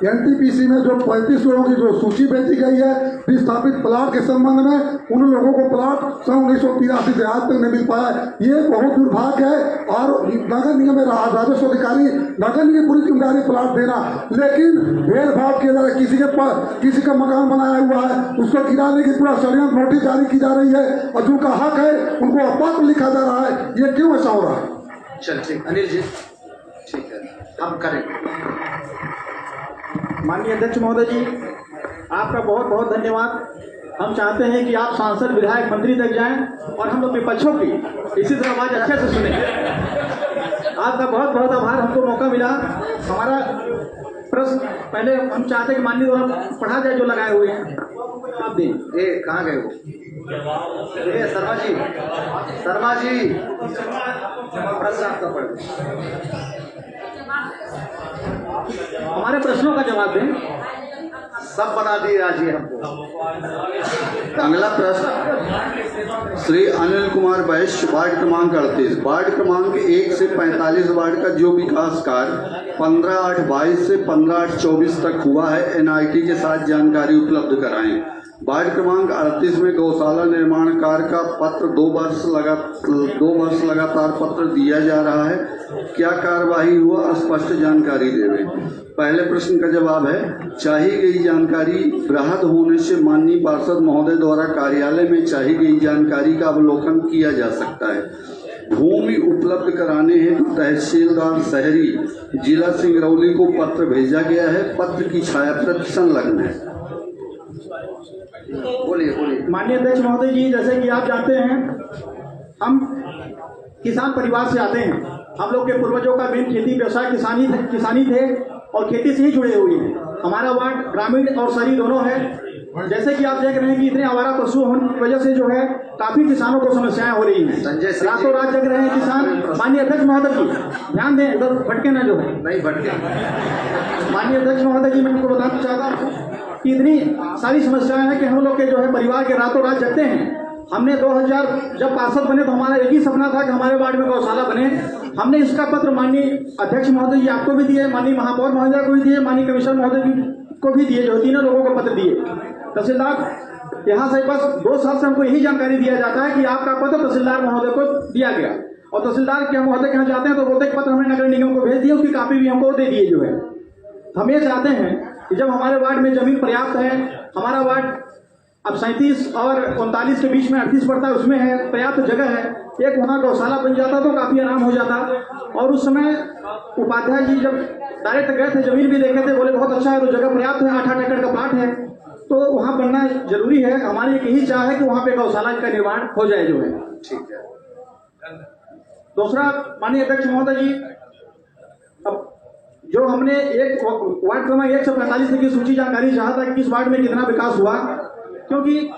NTPC में जो 35 लोगों की जो सूची भेजी गई है विस्थापित प्लाट के संबंध में, उन लोगों को प्लाट सन 1983 से आज तक नहीं मिल पाया। ये बहुत दुर्भाग्य है। और नगर निगम में राजस्व अधिकारी नगर निगम पूरी जिम्मेदारी प्लाट देना, लेकिन भेदभाव किया जा रहा है। किसी का मकान बनाया हुआ है उसको गिराने की पूरा षड्यंत्र नोटिस जारी की जा रही है और जिनका हक है उनको अपात्र लिखा जा रहा है। ये क्यों ऐसा हो रहा है? चल ठीक, अनिल जी ठीक है, हम करेंगे। माननीय अध्यक्ष महोदय जी, आपका बहुत बहुत धन्यवाद। हम चाहते हैं कि आप सांसद, विधायक, मंत्री तक जाएं और हम लोग विपक्षों की इसी तरह आवाज अच्छे से सुने। आपका बहुत बहुत आभार, हमको मौका मिला। हमारा प्रश्न पहले हम चाहते हैं कि माननीय द्वारा पढ़ा जाए जो लगाए हुए हैं, आप दें। ए कहाँ गए वो? ए शर्मा जी, शर्मा जी, प्रश्न आपका पढ़। हमारे प्रश्नों का जवाब दें। सब बना दिए आज ये हमको। अगला प्रश्न श्री अनिल कुमार वैश्य, वार्ड क्रमांक 38। वार्ड क्रमांक 1 से 45 वार्ड का जो विकास कार्य 15/8/22 से 15/8/24 तक हुआ है, एनआईटी के साथ जानकारी उपलब्ध कराएं। वार्ड क्रमांक 38 में गौशाला निर्माण कार्य का पत्र 2 वर्ष लगातार पत्र दिया जा रहा है, क्या कार्यवाही हुआ, स्पष्ट जानकारी देवें। पहले प्रश्न का जवाब है, चाहिए गई जानकारी बृहद होने से माननीय पार्षद महोदय द्वारा कार्यालय में चाहिए गई जानकारी का अवलोकन किया जा सकता है। भूमि उपलब्ध कराने हेतु तहसीलदार शहरी जिला सिंगरौली को पत्र भेजा गया है, पत्र की छायाप्रति संलग्न है। बोलिए। माननीय अध्यक्ष महोदय जी, जैसे कि आप जानते हैं हम किसान परिवार से आते हैं। हम लोग के पूर्वजों का मेन खेती व्यवसाय किसानी थे और खेती से ही जुड़े हुए हैं। हमारा वार्ड ग्रामीण और शहरी दोनों है। जैसे कि आप देख रहे हैं कि इतने आवारा पशु होने की वजह से जो है काफी किसानों को समस्याएं हो रही हैं। रातों रात जग रहे हैं किसान। माननीय अध्यक्ष महोदय जी ध्यान दें, इधर भटके ना जो है। नहीं भटके। माननीय अध्यक्ष महोदय जी, मैं आपको बताना चाहता हूँ कि इतनी सारी समस्याएं हैं कि हम लोग के जो है परिवार के रातों रात जगते हैं। हमने 2000 जब पार्षद बने तो हमारा एक ही सपना था कि हमारे वार्ड में गौशाला बने। हमने इसका पत्र माननीय अध्यक्ष महोदय जी आपको भी दिए, माननीय महापौर महोदय को भी दिए, माननीय कमिश्नर महोदय को भी दिए, जो तीनों लोगों को पत्र दिए। तहसीलदार यहाँ से बस 2 साल से हमको यही जानकारी दिया जाता है कि आपका पत्र तहसीलदार महोदय को दिया गया, और तहसीलदार के महोदय के यहाँ जाते हैं तो बोलते पत्र हमने नगर निगम को भेज दिया, उसकी कापी भी हमको दे दिए। जो है हम ये चाहते हैं कि जब हमारे वार्ड में जमीन पर्याप्त है, हमारा वार्ड अब 37 और 39 के बीच में 38 पड़ता है, उसमें है पर्याप्त जगह है, एक वहाँ गौशाला बन जाता तो काफी आराम हो जाता। और उस समय उपाध्याय जी जब डायरेक्ट गए थे, जमीन भी देखे थे, बोले बहुत अच्छा है, तो जगह पर्याप्त है, 8-8 एकड़ का प्लाट है, तो वहाँ बनना जरूरी है। हमारी यही चाह है कि वहाँ पे गौशाला का निर्माण हो जाए। जो है ठीक है। दूसरा, माननीय अध्यक्ष महोदय जी, अब जो हमने एक वार्ड क्रमांक 1 से 45 की सूची जानकारी चाहा था कि किस वार्ड में कितना विकास हुआ, क्योंकि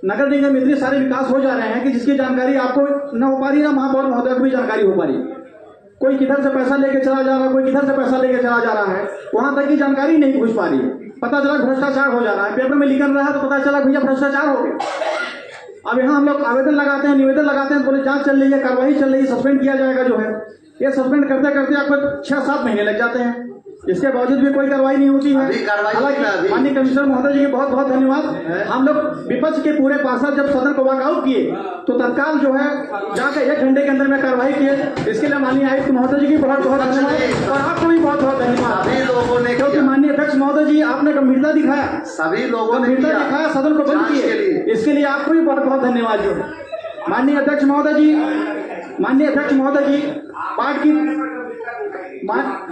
नगर निगम इतने सारे विकास हो जा रहे हैं कि जिसकी जानकारी आपको न हो पा रही, ना महापौर महोदय को भी जानकारी हो पा रही। कोई किधर से पैसा लेके चला जा रहा है, कोई किधर से पैसा लेके चला जा रहा है, वहां तक की जानकारी नहीं पहुंच पा रही है। पता चला भ्रष्टाचार हो जा रहा है, पेपर में लिखन रहा है तो पता चला भैया भ्रष्टाचार हो गया। अब यहाँ हम लोग आवेदन लगाते हैं, निवेदन लगाते हैं, बोले जांच चल रही है, कार्रवाई चल रही है, सस्पेंड किया जाएगा। जो है ये सस्पेंड करते करते आपको 6-7 महीने लग जाते हैं, इसके बावजूद भी कोई कार्रवाई नहीं होती है। हालांकि माननीय कमिश्नर महोदय जी के बहुत बहुत धन्यवाद। हम लोग विपक्ष के पूरे पार्षद जब सदन को वॉकआउट किए तो तत्काल जो है जाकर 1 घंटे के अंदर में कार्रवाई किए। इसके लिए माननीय आयुक्त महोदय जी की बहुत बहुत धन्यवाद, और आपको भी बहुत बहुत धन्यवाद। सभी लोगों ने, क्योंकि माननीय अध्यक्ष महोदय जी आपने गंभीरता दिखाया, सभी लोगों ने गंभीरता दिखाया, सदन को बंद किए, इसके लिए आपको भी बहुत बहुत धन्यवाद। जो माननीय अध्यक्ष महोदय जी, पार्ट की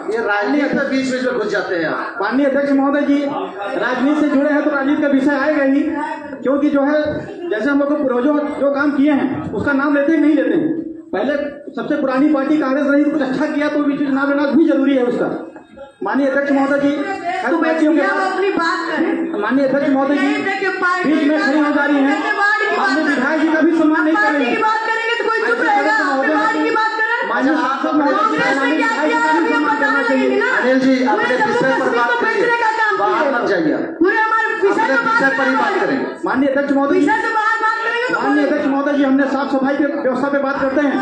ये राजनीति के बीच में जो घुस जाते हैं। माननीय अध्यक्ष महोदय जी राजनीति से जुड़े हैं तो राजनीति का विषय आएगा ही, क्योंकि जो है जैसे हम लोग पूर्वजों जो काम किए हैं उसका नाम लेते ही नहीं लेते हैं। पहले सबसे पुरानी पार्टी कांग्रेस रही, कुछ अच्छा किया तो बीच में नाम लेना भी जरूरी है उसका। माननीय अध्यक्ष महोदय जी, हर पार्टियों के माननीय अध्यक्ष महोदय जी बीच में खड़ी हो जा रही है, माननीय विधायक जी का भी सम्मान नहीं कर रही है। अनिल जी अपने विषय पर बात करिए, बाहर मत जाइए, अपने विषय पर ही बात करेंगे। माननीय अध्यक्ष महोदय जी, हमने साफ सफाई की व्यवस्था पे बात करते हैं।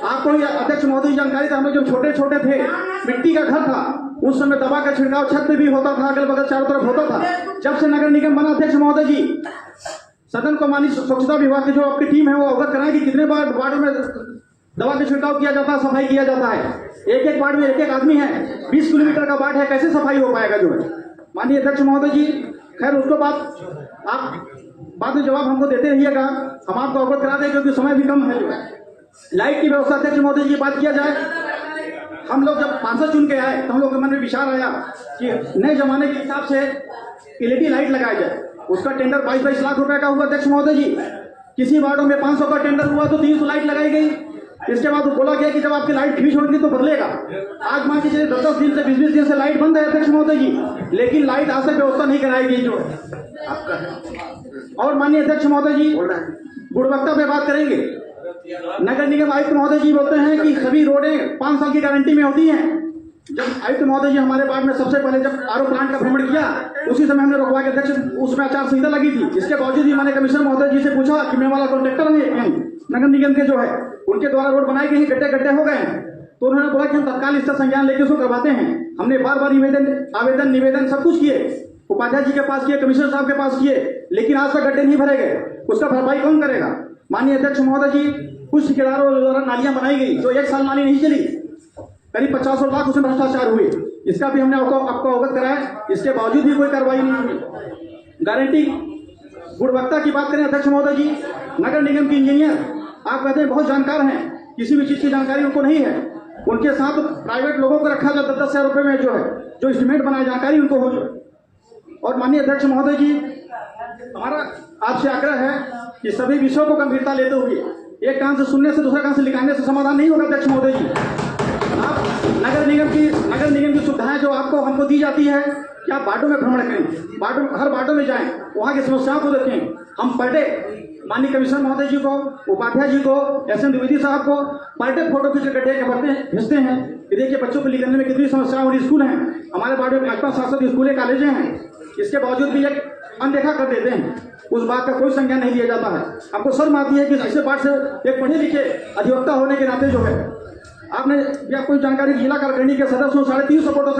आपको अध्यक्ष महोदय जानकारी था, हम लोग जब छोटे छोटे थे, मिट्टी का घर था, उस समय दवा का छिड़काव छत पे भी होता था, अगल बगल चारों तरफ होता था। जब से नगर निगम बना अध्यक्ष महोदय जी, सदन को माननीय स्वच्छता विभाग की जो आपकी टीम है वो अवगत कराएं कि कितने बार वार्ड में दवा का छिड़काव किया जाता है, सफाई किया जाता है। एक एक वार्ड में एक एक आदमी है, 20 किलोमीटर का वार्ड है, कैसे सफाई हो पाएगा जो है। माननीय अध्यक्ष महोदय जी, खैर उसको आप बाद में जवाब हमको देते रहिएगा, हम आपको अवगत करा दें क्योंकि समय भी कम है जो है। लाइट की व्यवस्था अध्यक्ष महोदय जी बात किया जाए, हम लोग जब पार्षद चुन के आए तो हम लोग के मन में विचार आया कि नए जमाने के हिसाब से एलईडी लाइट लगाया जाए। उसका टेंडर 22 लाख रुपए का हुआ अध्यक्ष महोदय जी। किसी वार्डों में 500 का टेंडर हुआ तो 300 लाइट लगाई गई। इसके बाद बोला गया कि जब आपकी लाइट फ्यूज होगी तो बदलेगा। आज मान लीजिए 10 दिन से 20 दिन से लाइट बंद है अध्यक्ष महोदय जी, लेकिन लाइट आज तक व्यवस्था नहीं कराई गई जो आपका। और माननीय अध्यक्ष महोदय जी, गुणवत्ता पे बात करेंगे। नगर निगम आयुक्त महोदय जी बोलते हैं कि सभी रोडें 5 साल की गारंटी में होती हैं। जब आयुक्त महोदय जी हमारे वार्ड में सबसे पहले जब आरओ प्लांट का भ्रमण किया, उसी समय हमने रोकवा के अध्यक्ष उसमें आचार संहिता लगी थी। इसके बावजूद भी मैंने कमिश्नर महोदय जी से पूछा कि मैं वाला कॉन्ट्रेक्टर है नगर निगम के जो है उनके द्वारा रोड बनाई गई, गड्ढे गड्ढे हो गए हैं, तो उन्होंने बोला कि हम तत्काल इसका संज्ञान लेकर उसको करवाते हैं। हमने बार बार आवेदन निवेदन सब कुछ किए, उपाध्याय जी के पास किए, कमिश्नर साहब के पास किए, लेकिन आज तक गड्ढे नहीं भरे गए। उसका भरपाई कौन करेगा? माननीय अध्यक्ष महोदय जी, कुछ ठेकेदारों द्वारा नालियां बनाई गई जो 1 साल नाली नहीं चली, करीब 50 लाख उसमें भ्रष्टाचार हुए। इसका भी हमने आपको अवगत कराया, इसके बावजूद भी कोई कार्रवाई नहीं हुई। गारंटी गुणवत्ता की बात करें अध्यक्ष महोदय जी, नगर निगम के इंजीनियर आप कहते हैं बहुत जानकार हैं, किसी भी चीज की जानकारी उनको नहीं है। उनके साथ प्राइवेट लोगों को रखा जाए 10-10 हजार रुपए में जो है जो एस्टिमेट बनाए, जानकारी उनको हो। और माननीय अध्यक्ष महोदय जी, हमारा आपसे आग्रह है कि सभी विषयों को गंभीरता लेते हुए एक कान से सुनने से दूसरे कान से निकालने से समाधान नहीं होगा अध्यक्ष महोदय जी। आप नगर निगम की सुविधाएं जो आपको हमको दी जाती है कि आप वार्डों में भ्रमण करें, हर वार्डों में जाएं, वहां की समस्याओं को देखें। हम पर डे माननीय कमिश्नर महोदय जी को, उपाध्याय जी को, एसएन द्विवेदी साहब को पर डे फोटो खींच गड्ढे के भेजते हैं कि देखिए बच्चों को लिखने में कितनी समस्याएं और स्कूल हैं। हमारे वार्ड में 5-7 स्कूलें कॉलेजें हैं, इसके बावजूद भी एक अनदेखा कर देते हैं, उस बात का कोई संज्ञान नहीं लिया जाता है। हमको शर्म आती है कि ऐसे बात से एक पढ़े लिखे अधिवक्ता होने के नाते जो है आपने या कोई जानकारी जिला कार्यकारिणी के सदस्य 350 फोटो से